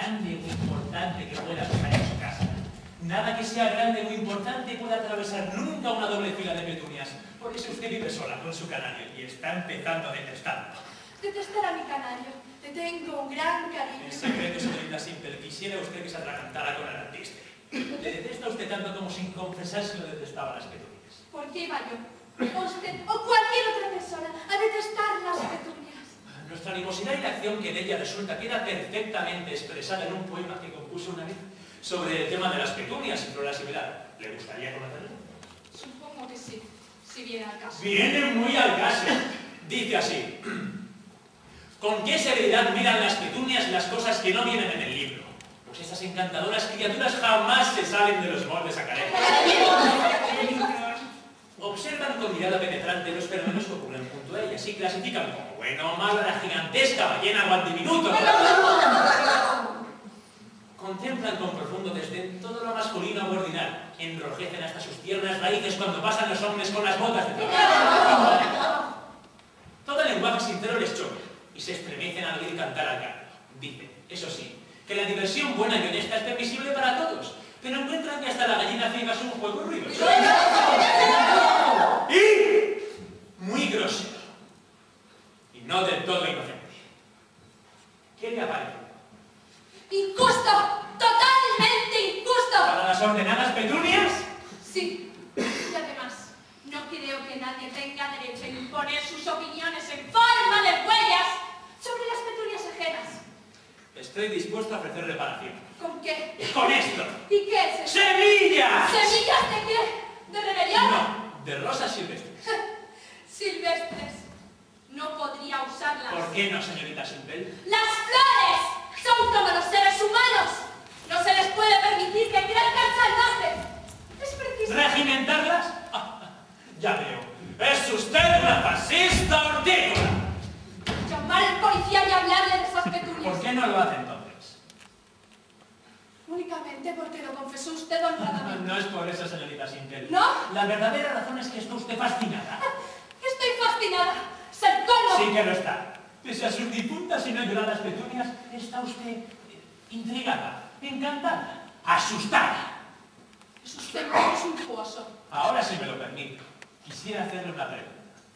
grande o importante que pueda pasar en su casa. Nada que sea grande o importante pueda atravesar nunca una doble fila de petunias. Por eso usted vive sola con su canario y está empezando a detestarlo. Detestar a mi canario. Le tengo un gran cariño. En secreto, señorita Simple, quisiera usted que se atragantara con el artista. Le detesta usted tanto como sin confesárselo detestaba a las petunias. ¿Por qué iba yo, usted o cualquier otra persona, a detestar las petunias? Nuestra animosidad y la acción que de ella resulta queda perfectamente expresada en un poema que compuso una vez sobre el tema de las petunias y floras similar. ¿Le gustaría conocerlo? Supongo que sí, si viene al caso. Viene muy al caso. Dice así: ¿con qué severidad miran las petunias las cosas que no vienen en el libro? Pues esas encantadoras criaturas jamás se salen de los moldes acareados. Observan con mirada penetrante los fenómenos que ocurren junto a ellas y clasifican como bueno o malo a la gigantesca ballena o al diminuto. Contemplan con profundo desdén todo lo masculino o ordinario. Enrojecen hasta sus tiernas raíces cuando pasan los hombres con las botas de trabajo. Todo el lenguaje sincero les choca y se estremecen al oír cantar al canto. Dicen, eso sí, que la diversión buena y honesta es permisible para todos, pero encuentran que hasta la gallina ciega es un juego ruidoso. Y muy grosero. Y no del todo inocente. ¿Qué le aparece? ¡Injusto! ¡Totalmente injusto! ¿Para las ordenadas petunias? Sí. Y además, no creo que nadie tenga derecho a imponer sus opiniones en forma de huellas sobre las petunias ajenas. Estoy dispuesto a ofrecer reparación. ¿Con qué? ¡Con esto! ¿Y qué es eso? ¡Semillas! ¿Semillas de qué? ¿De rebelión? No, de rosas silvestres. Silvestres. No podría usarlas. ¿Por qué no, señorita Simple? ¡Las flores son como los seres humanos! No se les puede permitir que crezcan salvajes. Es preciso... ¿Regimentarlas? Ya veo. ¡Es usted una fascista hortícola! Llamar al policía y hablarle de esas petunias. ¿Por qué no lo hace entonces? Únicamente porque lo confesó usted honradamente. No es por eso, señorita Simple. ¿No? La verdadera razón es que está usted fascinada. Estoy fascinada. ¡Ser colmo! Sí que lo está. Pese a sus difuntas y no lloradas petunias, está usted intrigada, encantada, asustada. Es usted muy suntuoso. Ahora, si me lo permite, quisiera hacerle una pregunta.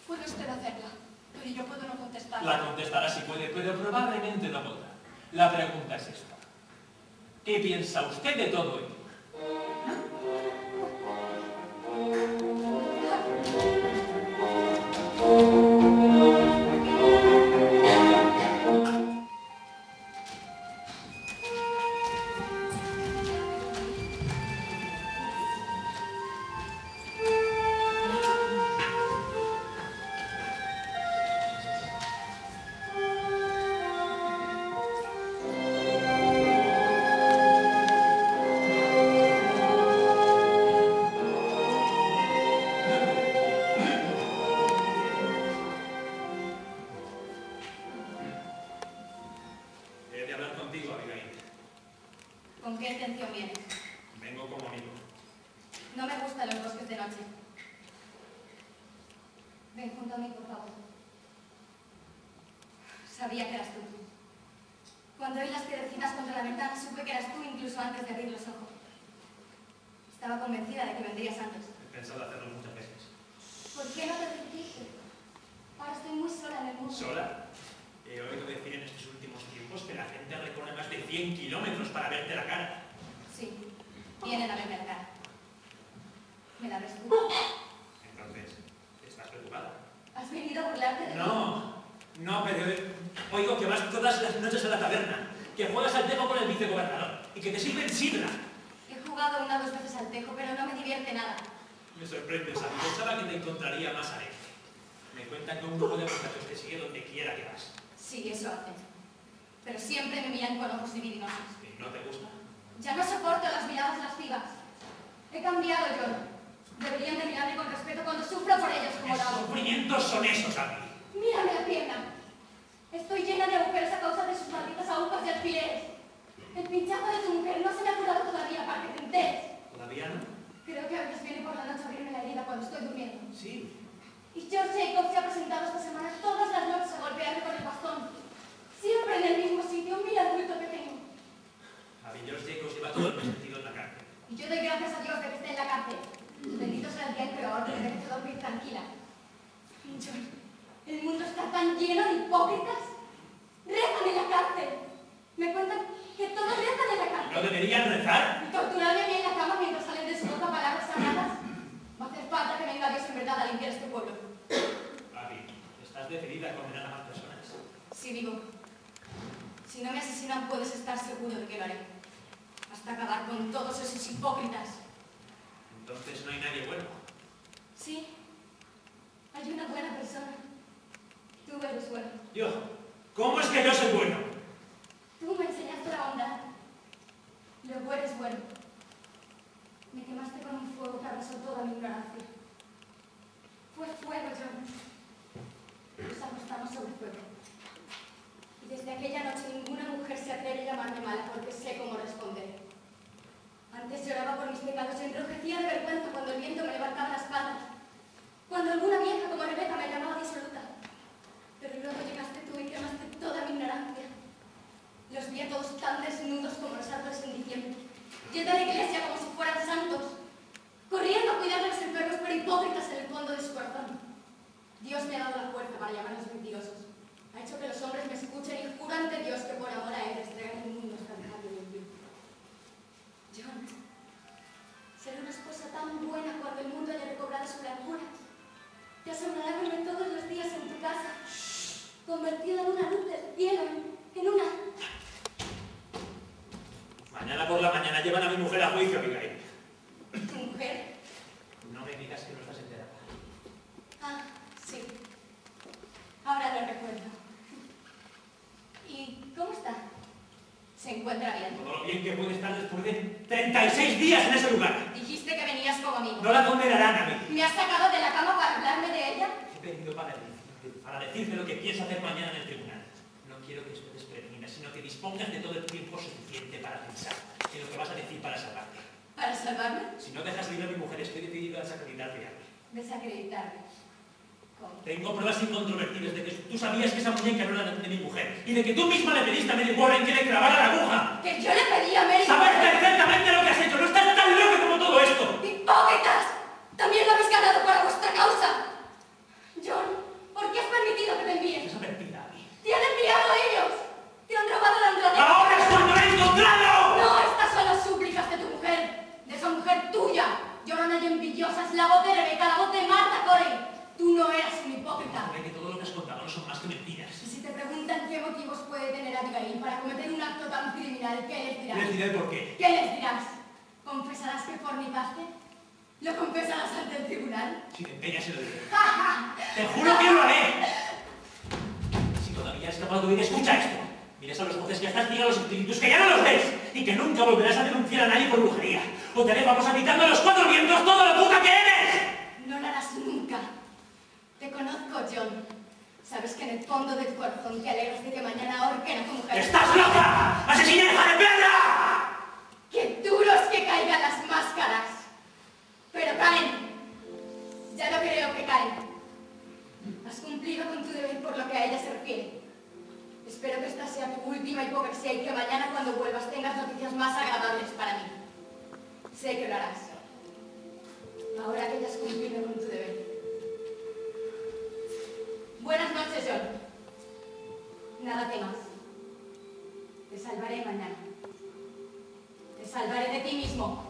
Puede usted hacerla, pero yo puedo no contestar. La contestará si puede, pero probablemente no podrá. La pregunta es esta. ¿Qué piensa usted de todo ello? ¿Con qué intención vienes? Vengo como amigo. No me gustan los bosques de noche. Ven junto a mí, por favor. Sabía que eras tú. Cuando oí las piedrecitas contra la ventana, supe que eras tú incluso antes de abrir los ojos. Estaba convencida de que vendrías antes. He pensado hacerlo muchas veces. ¿Por qué no te dijiste? Ahora estoy muy sola en el mundo. ¿Sola? He oído decir en estos últimos tiempos que la gente recorre más de 100 kilómetros para verte la cara. Sí, vienen a verme la cara. ¿Me la ves tú? Entonces, ¿estás preocupada? ¿Has venido a burlarte de mí? No, pero oigo que vas todas las noches a la taberna, que juegas al tejo con el vicegobernador y que te sirven sidra. He jugado 1 o 2 veces al tejo, pero no me divierte nada. Me sorprende, Sam. Pensaba que te encontraría más alegre. Me cuentan que un grupo de muchachos te sigue donde quiera que vas. Sí, eso hacen. Pero siempre me miran con ojos libidinosos. ¿Y no te gusta? Ya no soporto las miradas lascivas. He cambiado yo. Deberían de mirarme con respeto cuando sufro por ellos como ¿Qué lo hago. sufrimientos son esos, Abby? Mírame la pierna. Estoy llena de agujeros a causa de sus malditas agujas y alfileres. El pinchazo de tu mujer no se me ha curado todavía para que te enteres. ¿Todavía no? Creo que a veces viene por la noche a abrirme la herida cuando estoy durmiendo. Sí. Y George Jacobs se ha presentado esta semana todas las noches a golpearme con el bastón. Siempre en el mismo sitio. Mira el bulto que tengo. El mundo está tan lleno de hipócritas. Rezan en la cárcel. Me cuentan que todos rezan en la cárcel. ¿No deberían rezar? ¿Y torturarme a mí en la cama mientras salen de su boca palabras sagradas? Va a hacer falta que venga Dios en verdad a limpiar este pueblo. Abby, estás decidida a condenar a más personas. Sí, digo. Si no me asesinan, puedes estar seguro de que lo haré. Hasta acabar con todos esos hipócritas. Entonces no hay nadie bueno. Sí. Hay una buena persona. Tú eres bueno. Yo. ¿Cómo es que yo soy bueno? Tú me enseñaste la bondad. Luego eres bueno. Me quemaste con un fuego que arrasó toda mi ignorancia. Fue fuego, John. Nos acostamos sobre fuego. Y desde aquella noche ninguna mujer se atreve a llamarme mala porque sé cómo responder. Antes lloraba por mis pecados y enrojecía de vergüenza cuando el viento me levantaba las patas. Cuando alguna vieja como Rebeca me llamaba disoluta. Pero luego llegaste tú y quemaste toda mi ignorancia. Los vi a todos tan desnudos como los árboles en diciembre, yendo a la iglesia como si fueran santos, corriendo a cuidar de los enfermos pero hipócritas en el fondo de su corazón. Dios me ha dado la fuerza para llamarlos mentirosos. Ha hecho que los hombres me escuchen y juro ante Dios que por amor a él entregan el mundo hasta dejarlo limpio. John, ser una esposa tan buena cuando el mundo haya recobrado su blancura. Te asombrará verme todos los días en tu casa, convertida en una luz del cielo, en una... Mañana por la mañana llevan a mi mujer a juicio, Abigail. ¿Tu mujer? No me digas que no estás enterada. Ah, sí. Ahora lo recuerdo. ¿Y cómo está? ¿Se encuentra bien? Todo lo bien que puede estar después de 36 días en ese lugar. Dijiste que venías como amigo. No la condenarán a mí. ¿Me has sacado de la cama para hablarme de ella? He venido para decirte lo que pienso hacer mañana en el tribunal. No quiero que estés prevenida, sino que dispongas de todo el tiempo suficiente para pensar en lo que vas a decir para salvarte. ¿Para salvarme? Si no dejas libre a mi mujer, estoy decidido a desacreditarte a mí. Desacreditarme. ¿Cómo? Tengo pruebas incontrovertibles de que tú sabías que esa muñeca no era de mi mujer y de que tú misma le pediste a Mary Warren que le clavara la aguja. ¿Que yo le pedí a Mary? ¡Sabes perfectamente lo que has hecho! ¡No estás tan loco como todo esto! ¡Hipócritas! ¡También lo habéis ganado para vuestra causa! John, ¿por qué has permitido que me envíen? ¡Esa mentira, Abby! ¡Te han enviado ellos! ¡Te han robado la honradez! ¡Ahora es cuando lo he encontrado! ¡No! Estas son las súplicas de tu mujer, de esa mujer tuya. Lloran y envidiosas, la voz de Rebeca, la voz de Martha Corey. Tú no eras un hipócrita. Sabe que todo lo que has contado no son más que mentiras. Y si te preguntan qué motivos puede tener Abigail para cometer un acto tan criminal, ¿qué les dirás? Les diré por qué. ¿Qué les dirás? ¿Confesarás que fornicaste? ¿Lo confesarás ante el tribunal? Si te empeñas se lo diré. ¡Te juro que lo haré! Si todavía eres capaz de oír, escucha esto. Mires a los voces que estás ciega a los espíritus, que ya no los ves, y que nunca volverás a denunciar a nadie por brujería. O te haré famosa gritando a los cuatro vientos todo lo puta que eres. No lo harás nunca. Te conozco, John. Sabes que en el fondo del corazón te alegras de que mañana ahorquen a tu mujer. ¡Estás loca! ¡Asesina hija de perra! ¡Qué duros que caigan las máscaras! Pero caen. Ya no creo que caen. Has cumplido con tu deber por lo que a ella se refiere. Espero que esta sea tu última hipocresía y que mañana cuando vuelvas tengas noticias más agradables para mí. Sé que lo harás. Ahora que ya has cumplido con tu deber. Buenas noches, John. Nada temas. Te salvaré mañana. Te salvaré de ti mismo.